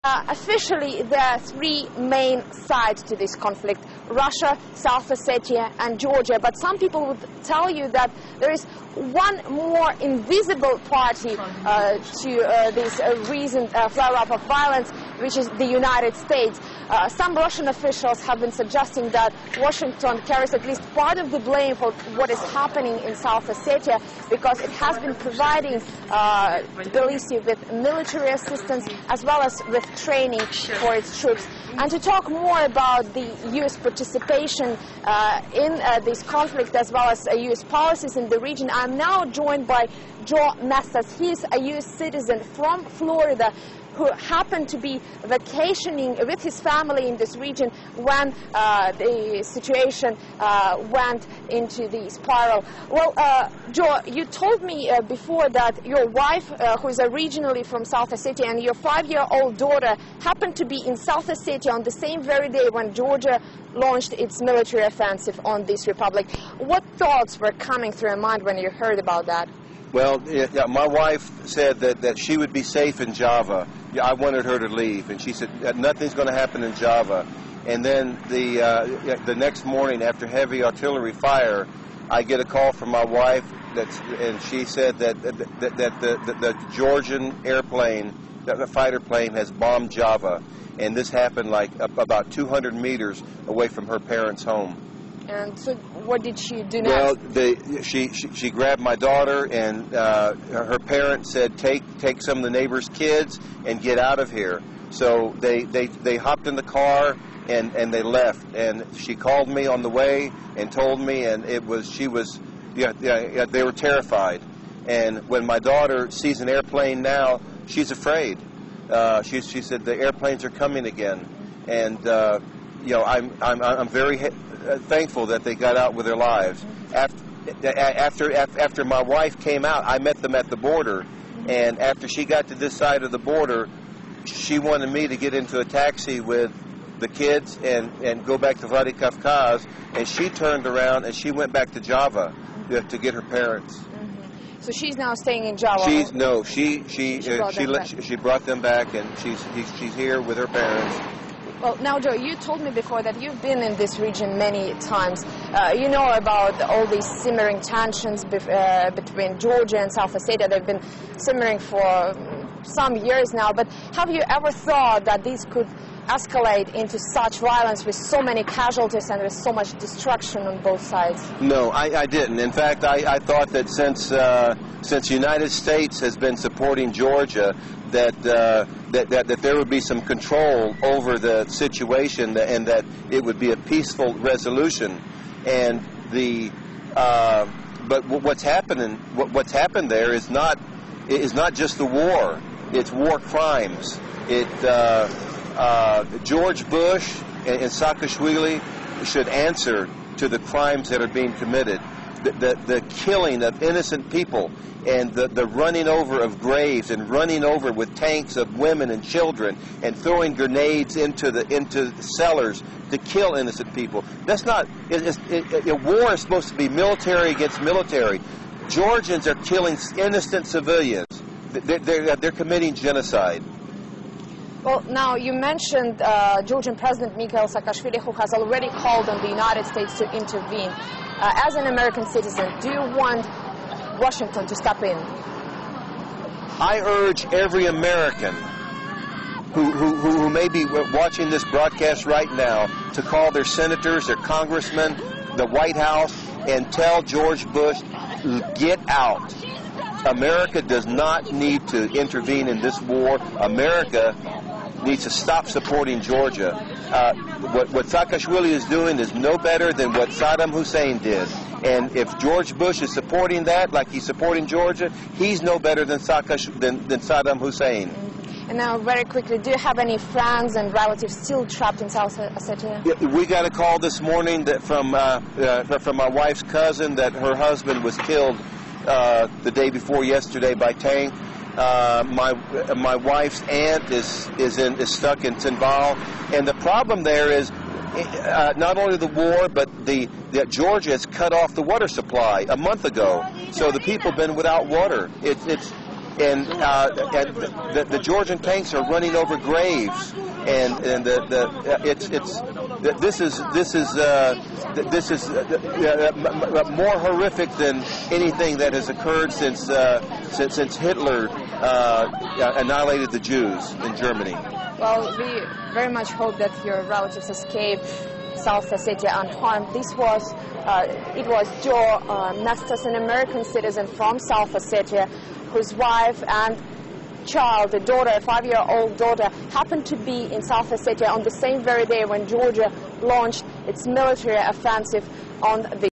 Officially, there are three main sides to this conflict: Russia, South Ossetia and Georgia. But some people would tell you that there is one more invisible party to this recent flare-up of violence, which is the United States. Some Russian officials have been suggesting that Washington carries at least part of the blame for what is happening in South Ossetia, because it has been providing Tbilisi with military assistance as well as with training for its troops. And to talk more about the U.S. participation in this conflict as well as U.S. policies in the region, I'm now joined by Joe Mestas. He's a U.S. citizen from Florida who happened to be vacationing with his family in this region when the situation went into the spiral. Well, Joe, you told me before that your wife, who is originally from South Ossetia, and your 5-year-old daughter happened to be in South Ossetia on the same very day when Georgia launched its military offensive on this republic. What thoughts were coming through your mind when you heard about that? Well, yeah, my wife said that she would be safe in Java. I wanted her to leave, and she said that nothing's going to happen in Java. And then the next morning, after heavy artillery fire, I get a call from my wife, and she said that the Georgian airplane, the fighter plane, has bombed Java, and this happened like about 200 meters away from her parents' home. And so what did she do next? Well, she grabbed my daughter, and her parents said, take some of the neighbors' kids and get out of here. So they hopped in the car and they left. And she called me on the way and told me, and they were terrified. And when my daughter sees an airplane now, she's afraid. She said the airplanes are coming again, and I'm very thankful that they got out with their lives. After my wife came out, I met them at the border, and after she got to this side of the border, she wanted me to get into a taxi with the kids and go back to Vladikavkaz, and she turned around and she went back to Java to get her parents. So she's now staying in Java? She brought them back, and she's here with her parents. Well, now, Joe, you told me before that you've been in this region many times. You know about all these simmering tensions between Georgia and South Ossetia. They've been simmering for some years now. But have you ever thought that these could escalate into such violence with so many casualties and with so much destruction on both sides? No, I didn't. In fact, I thought that since the United States has been supporting Georgia, that there would be some control over the situation, and that it would be a peaceful resolution. And but what's happened there is not just the war; it's war crimes. George Bush and Saakashvili should answer to the crimes that are being committed. The killing of innocent people, and the running over of graves, and running over with tanks of women and children, and throwing grenades into cellars to kill innocent people. That's not. War is supposed to be military against military. Georgians are killing innocent civilians. They're committing genocide. Well, now you mentioned Georgian President Mikhail Saakashvili, who has already called on the United States to intervene. As an American citizen, do you want Washington to step in? I urge every American who may be watching this broadcast right now to call their senators, their congressmen, the White House, and tell George Bush, get out. America does not need to intervene in this war. America needs to stop supporting Georgia. What Saakashvili is doing is no better than what Saddam Hussein did. And if George Bush is supporting that, like he's supporting Georgia, he's no better than Saddam Hussein. And now, very quickly, do you have any friends and relatives still trapped in South Ossetia? Yeah, we got a call this morning from my wife's cousin that her husband was killed the day before yesterday by tank. My wife's aunt is stuck in Tsinval, and the problem there is not only the war, but that Georgia has cut off the water supply a month ago, so the people have been without water. the Georgian tanks are running over graves, and this is more horrific than anything that has occurred since Hitler annihilated the Jews in Germany. Well, we very much hope that your relatives escape South Ossetia unharmed. It was Joe Nestas, an American citizen from South Ossetia, whose wife and child, a daughter, a 5-year-old daughter, happened to be in South Ossetia on the same very day when Georgia launched its military offensive on the